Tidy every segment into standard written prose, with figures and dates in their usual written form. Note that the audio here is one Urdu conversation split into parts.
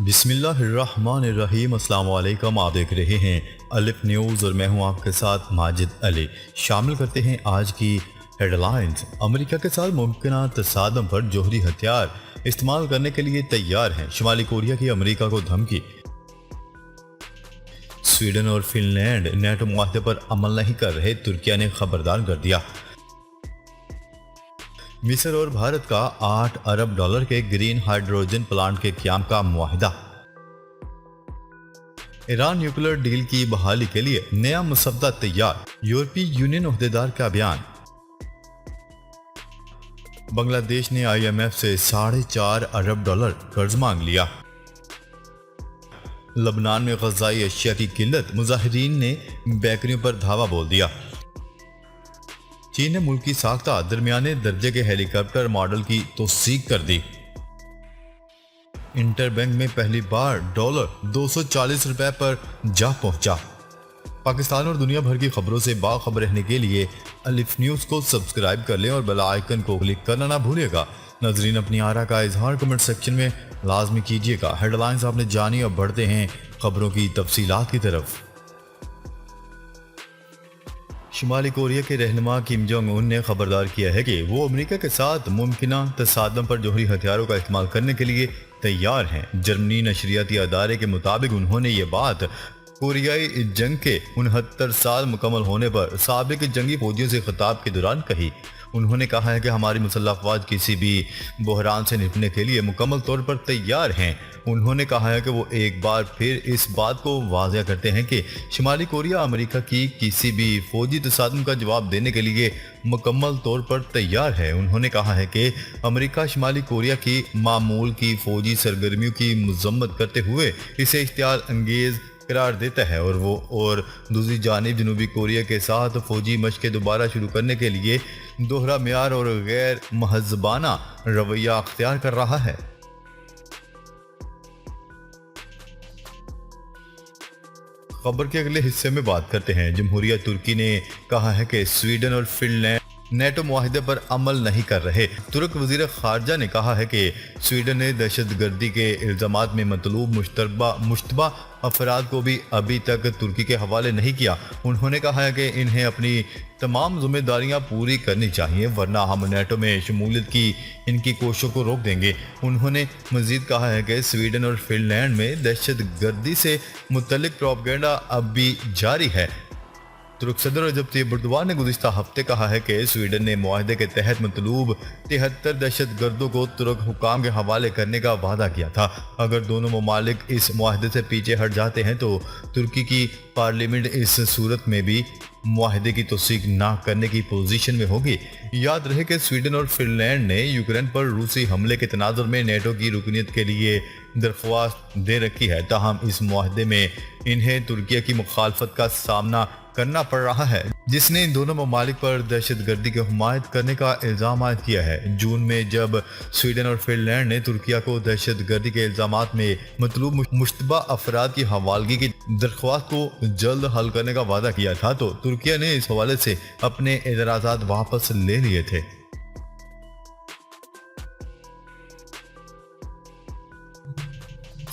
بسم اللہ الرحمن الرحیم۔ السلام علیکم، آپ دیکھ رہے ہیں الف نیوز اور میں ہوں آپ کے ساتھ ماجد علی۔ شامل کرتے ہیں آج کی ہیڈ لائنز۔ امریکہ کے ساتھ ممکنہ تصادم پر جوہری ہتھیار استعمال کرنے کے لیے تیار ہیں، شمالی کوریا کی امریکہ کو دھمکی۔ سویڈن اور فن لینڈ نیٹو معاہدے پر عمل نہیں کر رہے، ترکیہ نے خبردار کر دیا۔ مصر اور بھارت کا $8 ارب کے گرین ہائیڈروجن پلانٹ کے قیام کا معاہدہ۔ ایران نیوکلیر ڈیل کی بحالی کے لیے نیا مسودہ تیار، یورپی یونین عہدیدار کا بیان۔ بنگلہ دیش نے IMF سے $4.5 ارب قرض مانگ لیا۔ لبنان میں غذائی اشیاء کی قلت، مظاہرین نے بیکریوں پر دھاوا بول دیا۔ چین نے ملکی ساختہ درمیانے درجے کے ہیلی کاپٹر ماڈل کی توثیق کر دی۔ انٹر بینک میں پہلی بار $240 پر جا پہنچا۔ پاکستان اور دنیا بھر کی خبروں سے باخبر رہنے کے لیے الف نیوز کو سبسکرائب کر لیں اور بیل آئیکن کو کلک کرنا نہ بھولیے گا۔ ناظرین، اپنی آراء کا اظہار کمنٹ سیکشن میں لازمی کیجیے گا۔ ہیڈ لائنز آپ نے جانی، اب بڑھتے ہیں خبروں کی تفصیلات کی طرف۔ شمالی کوریا کے رہنما کم جونگ ان نے خبردار کیا ہے کہ وہ امریکہ کے ساتھ ممکنہ تصادم پر جوہری ہتھیاروں کا استعمال کرنے کے لیے تیار ہیں۔ جرمنی نشریاتی ادارے کے مطابق انہوں نے یہ بات کوریائی جنگ کے 69 سال مکمل ہونے پر سابق جنگی فوجیوں سے خطاب کے دوران کہی۔ انہوں نے کہا ہے کہ ہماری مسلح افواج کسی بھی بحران سے نپٹنے کے لیے مکمل طور پر تیار ہیں۔ انہوں نے کہا ہے کہ وہ ایک بار پھر اس بات کو واضح کرتے ہیں کہ شمالی کوریا امریکہ کی کسی بھی فوجی تصادم کا جواب دینے کے لیے مکمل طور پر تیار ہے۔ انہوں نے کہا ہے کہ امریکہ شمالی کوریا کی معمول کی فوجی سرگرمیوں کی مذمت کرتے ہوئے اسے اشتعال انگیز قرار دیتا ہے اور دوسری جانب جنوبی کوریا کے ساتھ فوجی مشقیں دوبارہ شروع کرنے کے لیے دوہرا معیار اور غیر مہذبانہ رویہ اختیار کر رہا ہے۔ خبر کے اگلے حصے میں بات کرتے ہیں۔ جمہوریہ ترکی نے کہا ہے کہ سویڈن اور فن لینڈ نیٹو معاہدے پر عمل نہیں کر رہے۔ ترک وزیر خارجہ نے کہا ہے کہ سویڈن نے دہشت گردی کے الزامات میں مطلوب مشتبہ افراد کو بھی ابھی تک ترکی کے حوالے نہیں کیا۔ انہوں نے کہا ہے کہ انہیں اپنی تمام ذمہ داریاں پوری کرنی چاہیے، ورنہ ہم نیٹو میں شمولیت کی ان کی کوششوں کو روک دیں گے۔ انہوں نے مزید کہا ہے کہ سویڈن اور فن لینڈ میں دہشت گردی سے متعلق پروپیگنڈا اب بھی جاری ہے۔ ترک صدر رجب طیب ایردوان نے گزشتہ ہفتے کہا ہے کہ سویڈن نے معاہدے کے تحت مطلوب 73 دہشت گردوں کو ترک حکام کے حوالے کرنے کا وعدہ کیا تھا۔ اگر دونوں ممالک اس معاہدے سے پیچھے ہٹ جاتے ہیں تو ترکی کی پارلیمنٹ اس صورت میں بھی معاہدے کی توثیق نہ کرنے کی پوزیشن میں ہوگی۔ یاد رہے کہ سویڈن اور فن لینڈ نے یوکرین پر روسی حملے کے تناظر میں نیٹو کی رکنیت کے لیے درخواست دے رکھی ہے، تاہم اس معاہدے میں انہیں ترکیہ کی مخالفت کا سامنا کرنا پڑ رہا ہے، جس نے ان دونوں ممالک پر دہشت گردی کی حمایت کرنے کا الزام عائد کیا ہے۔ جون میں جب سویڈن اور فن لینڈ نے ترکیہ کو دہشت گردی کے الزامات میں مطلوب مشتبہ افراد کی حوالگی کی درخواست کو جلد حل کرنے کا وعدہ کیا تھا تو ترکیہ نے اس حوالے سے اپنے اعتراضات واپس لے لیے تھے۔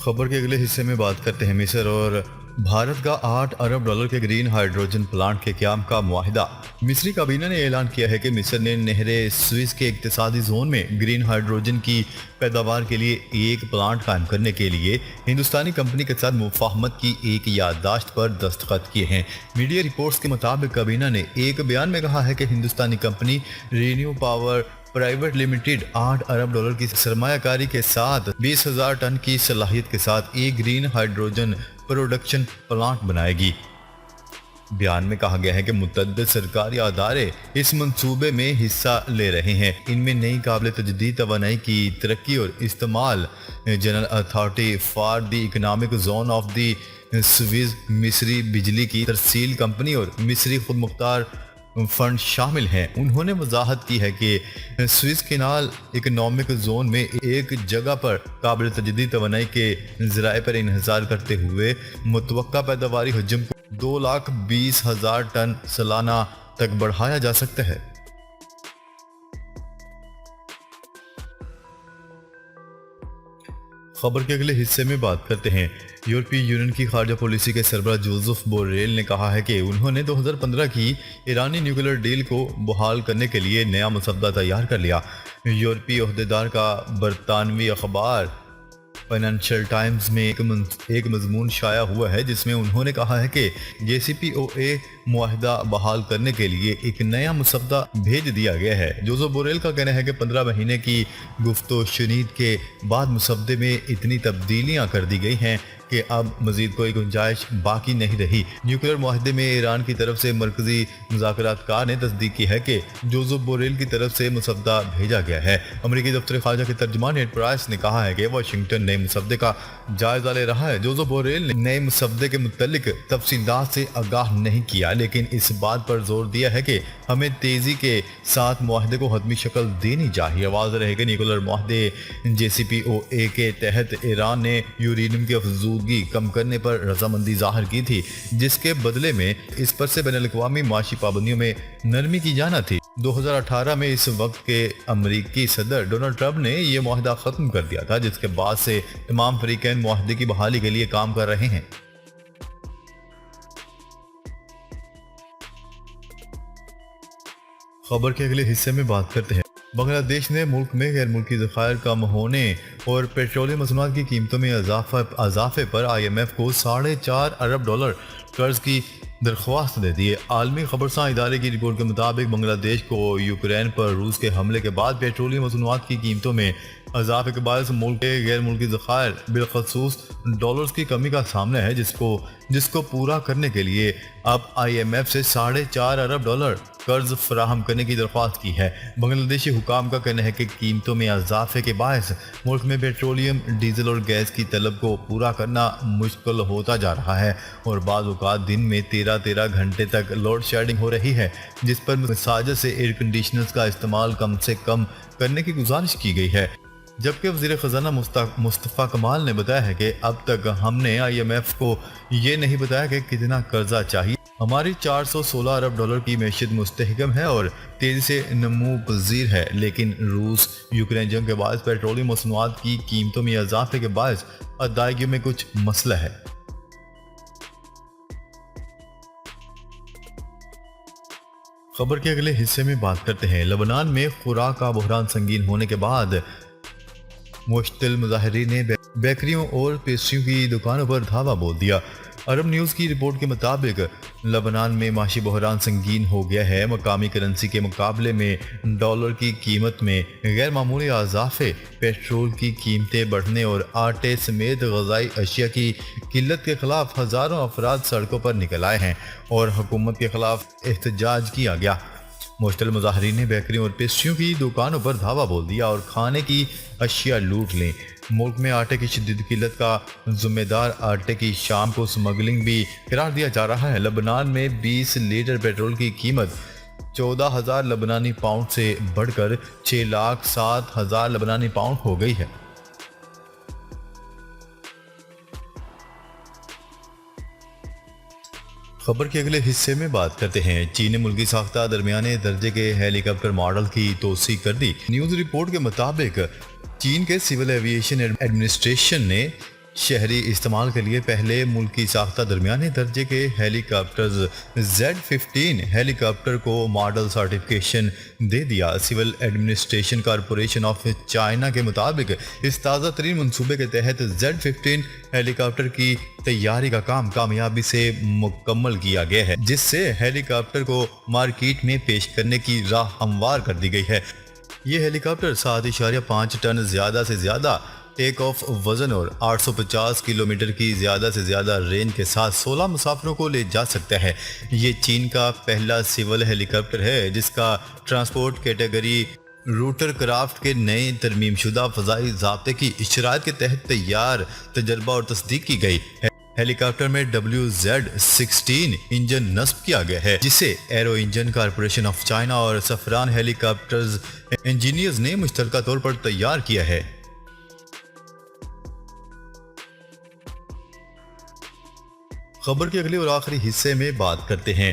خبر کے اگلے حصے میں بات کرتے ہیں مصر اور بھارت کا $8 ارب کے گرین ہائیڈروجن پلانٹ کے قیام کا معاہدہ۔ مصری کابینہ نے اعلان کیا ہے کہ مصر نے نہر سوئس کے اقتصادی زون میں گرین ہائیڈروجن کی پیداوار کے لیے ایک پلانٹ قائم کرنے کے لیے ہندوستانی کمپنی کے ساتھ مفاہمت کی ایک یادداشت پر دستخط کیے ہیں۔ میڈیا رپورٹس کے مطابق کابینہ نے ایک بیان میں کہا ہے کہ ہندوستانی کمپنی رینیو پاور پرائیویٹ لمیٹڈ $8 ارب کی سرمایہ کاری کے ساتھ 20,000 ٹن کی صلاحیت کے ساتھ ایک گرین ہائیڈروجن پروڈکشن پلانٹ بنائے گی۔ بیان میں کہا گیا ہے کہ متعدد سرکاری ادارے اس منصوبے میں حصہ لے رہے ہیں۔ ان میں نئی قابل تجدید توانائی کی ترقی اور استعمال، general authority for the economic zone of the Swiss, مصری بجلی کی ترسیل کمپنی اور مصری خود مختار فنڈ شامل ہیں۔ انہوں نے وضاحت کی ہے کہ سوئس کینال اکنامک زون میں ایک جگہ پر قابل تجدید توانائی کے ذرائع پر انحصار کرتے ہوئے متوقع پیداواری حجم کو 2,20,000 ٹن سالانہ تک بڑھایا جا سکتا ہے۔ خبر کے اگلے حصے میں بات کرتے ہیں۔ یورپی یونین کی خارجہ پالیسی کے سربراہ جوزف بوریل نے کہا ہے کہ انہوں نے 2015 کی ایرانی نیوکلیر ڈیل کو بحال کرنے کے لیے نیا مسودہ تیار کر لیا۔ یورپی عہدیدار کا برطانوی اخبار فائنینشل ٹائمز میں ایک مضمون شائع ہوا ہے جس میں انہوں نے کہا ہے کہ جے سی پی او اے معاہدہ بحال کرنے کے لیے ایک نیا مسودہ بھیج دیا گیا ہے۔ جوزف بوریل کا کہنا ہے کہ 15 مہینے کی گفت و شنید کے بعد مسودے میں اتنی تبدیلیاں کر دی گئی ہیں کہ اب مزید کوئی گنجائش باقی نہیں رہی۔ نیوکلیر معاہدے میں ایران کی طرف سے مرکزی مذاکرات کار نے تصدیق کی ہے کہ جوزف بوریل کی طرف سے مسودہ بھیجا گیا ہے۔ امریکی دفتر خارجہ کے ترجمان نیڈ پرائس نے کہا ہے کہ واشنگٹن نئے مسودے کا جائزہ لے رہا ہے۔ جوزف بوریل نے نئے مسودے کے متعلق تفصیلات سے آگاہ نہیں کیا، لیکن اس بات پر زور دیا ہے کہ ہمیں تیزی کے ساتھ معاہدے کو حتمی شکل دینی چاہیے۔ واضح رہے کہ نیوکلیر معاہدے جے سی پی او اے کے تحت ایران نے یورینیم کی افزودگی کم کرنے پر رضامندی ظاہر کی تھی، جس کے بدلے میں اس پر سے بین الاقوامی معاشی پابندیوں میں نرمی کی جانا تھی۔ 2018 میں اس وقت کے امریکی صدر ڈونلڈ ٹرمپ نے یہ معاہدہ ختم کر دیا تھا، جس کے بعد سے تمام فریقین معاہدے کی بحالی کے لیے کام کر رہے ہیں۔ خبر کے اگلے حصے میں بات کرتے ہیں۔ بنگلہ دیش نے ملک میں غیر ملکی ذخائر کم ہونے اور پیٹرولیم مصنوعات کی قیمتوں میں اضافے پر آئی ایم ایف کو $4.5 ارب قرض کی درخواست دے دی ہے۔ عالمی خبرساں ادارے کی رپورٹ کے مطابق بنگلہ دیش کو یوکرین پر روس کے حملے کے بعد پیٹرولیم مصنوعات کی قیمتوں میں اضافے کے باعث ملک کے غیر ملکی ذخائر بالخصوص ڈالرز کی کمی کا سامنا ہے، جس کو پورا کرنے کے لیے اب آئی ایم ایف سے $4.5 ارب قرض فراہم کرنے کی درخواست کی ہے۔ بنگلہ دیشی حکام کا کہنا ہے کہ قیمتوں میں اضافے کے باعث ملک میں پیٹرولیم، ڈیزل اور گیس کی طلب کو پورا کرنا مشکل ہوتا جا رہا ہے اور بعض اوقات دن میں 13 گھنٹے تک لوڈ شیڈنگ ہو رہی ہے، جس پر مساجد سے ایئر کنڈیشنرز کا استعمال کم سے کم کرنے کی گزارش کی گئی ہے۔ جبکہ وزیر خزانہ مصطفیٰ کمال نے بتایا ہے کہ اب تک ہم نے آئی ایم ایف کو یہ نہیں بتایا کہ کتنا قرضہ چاہیے۔ ہماری $416 ارب کی معیشت مستحکم ہے اور تیزی سے نمو پذیر ہے، لیکن روس یوکرین جنگ کے باعث پیٹرولیم مصنوعات کی قیمتوں میں اضافے کے باعث ادائیگیوں میں کچھ مسئلہ ہے۔ خبر کے اگلے حصے میں بات کرتے ہیں۔ لبنان میں خوراک کا بحران سنگین ہونے کے بعد مشتعل مظاہرین نے بیکریوں اور پیسٹریوں کی دکانوں پر دھاوا بول دیا۔ عرب نیوز کی رپورٹ کے مطابق لبنان میں معاشی بحران سنگین ہو گیا ہے۔ مقامی کرنسی کے مقابلے میں ڈالر کی قیمت میں غیر معمولی اضافے، پیٹرول کی قیمتیں بڑھنے اور آٹے سمیت غذائی اشیاء کی قلت کے خلاف ہزاروں افراد سڑکوں پر نکل آئے ہیں اور حکومت کے خلاف احتجاج کیا گیا۔ مشتعل مظاہرین نے بیکریوں اور پیسٹریوں کی دکانوں پر دھاوا بول دیا اور کھانے کی اشیاء لوٹ لیں۔ ملک میں آٹے کی شدید قلت کا ذمہ دار آٹے کی شام کو سمگلنگ بھی قرار دیا جا رہا ہے۔ لبنان میں 20 لیٹر پیٹرول کی قیمت 14,000 لبنانی پاؤنڈ سے بڑھ کر 6,07,000 لبنانی پاؤنڈ ہو گئی ہے۔ خبر کے اگلے حصے میں بات کرتے ہیں۔ چین نے ملکی ساختہ درمیانے درجے کے ہیلی کاپٹر ماڈل کی توسیع کر دی۔ نیوز رپورٹ کے مطابق چین کے سول ایویشن ایڈمنسٹریشن نے شہری استعمال کے لیے پہلے ملکی ساختہ درمیانے درجے کے ہیلی کاپٹرز Z-15 ہیلی کاپٹر کو ماڈل سرٹیفکیشن دے دیا۔ Civil administration corporation of China کے مطابق اس تازہ ترین منصوبے کے تحت Z-15 ہیلی کاپٹر کی تیاری کا کام کامیابی سے مکمل کیا گیا ہے، جس سے ہیلی کاپٹر کو مارکیٹ میں پیش کرنے کی راہ ہموار کر دی گئی ہے۔ یہ ہیلی کاپٹر 7.5 ٹن زیادہ سے زیادہ ٹیک آف وزن اور 850 کلومیٹر کی زیادہ سے زیادہ رینج کے ساتھ 16 مسافروں کو لے جا سکتا ہے۔ یہ چین کا پہلا سول ہیلی کاپٹر ہے جس کا ٹرانسپورٹ کیٹیگری روٹر کرافٹ کے نئے ترمیم شدہ فضائی ضابطے کی شرائط کے تحت تیار، تجربہ اور تصدیق کی گئی ہے۔ ہیلی کاپٹر میں WZ-16 انجن نصب کیا گیا ہے، جسے arrow engine corporation of China اور سفران ہیلی کاپٹرز انجینئرز نے مشترکہ طور پر تیار کیا ہے۔ خبر کے اگلے اور آخری حصے میں بات کرتے ہیں۔